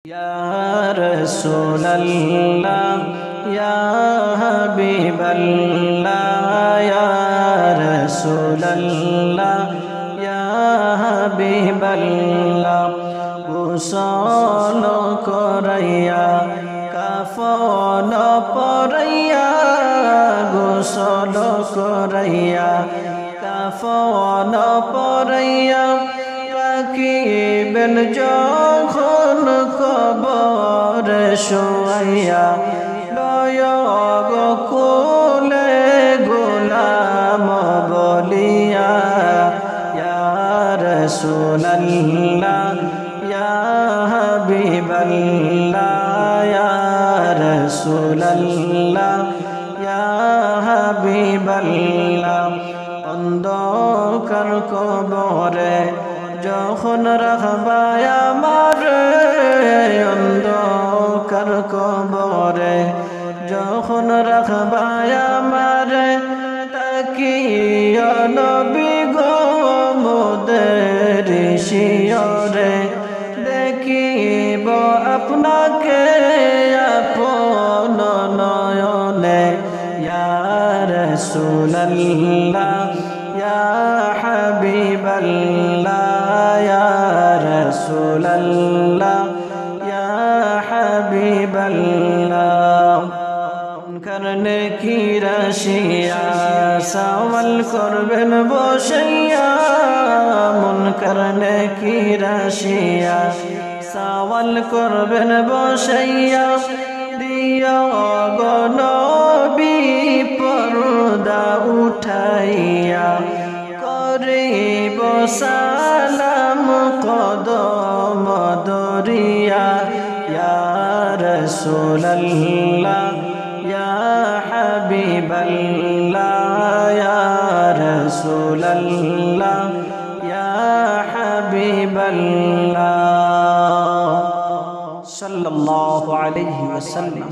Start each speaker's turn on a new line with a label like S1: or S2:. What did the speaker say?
S1: Ya Rasulallah, Ya Habiballah, Ya Rasulallah, Ya Habiballah. Ghusl koraiya, kafan poraiya, ghusl koraiya, kafan poraiya. রাখিবেন যখন কবরে শোয়াইয়া, দয়াগ কোলে গোলাম বলিয়া। ইয়া রাসূলাল্লাহ, ইয়া হাবিবাল্লাহ, ইয়া রাসূলাল্লাহ, ইয়া হাবিবাল্লাহ। অন্ধকার কবরে যখন রাখবায় আমারে, অন্ধকার কবরে যখন রাখবায় আমারে, তাকিয়া নবী গো মোদের শিয়রে, দেখিব আপনাকে আপন নয়নে। ইয়া রাসূলাল্লাহ, ইয়া হাবিবাল্লাহ, ইয়া রাসূলাল্লাহ, ইয়া হাবিবাল্লাহ। মুনকার নেকির আসিয়া সওয়াল করবেন বসাইয়া, মুনকার নেকির আসিয়া সওয়াল করবেন বসাইয়া। দিয়া গো নবী পর্দা উঠাইয়া, করিব সালাম কদম দরিয়া। ইয়া রাসূলাল্লাহ, ইয়া হাবিবাল্লাহ, ইয়া রাসূলাল্লাহ, ইয়া হাবিবাল্লাহ সাল্লাল্লাহু আলাইহি ওয়াসাল্লাম।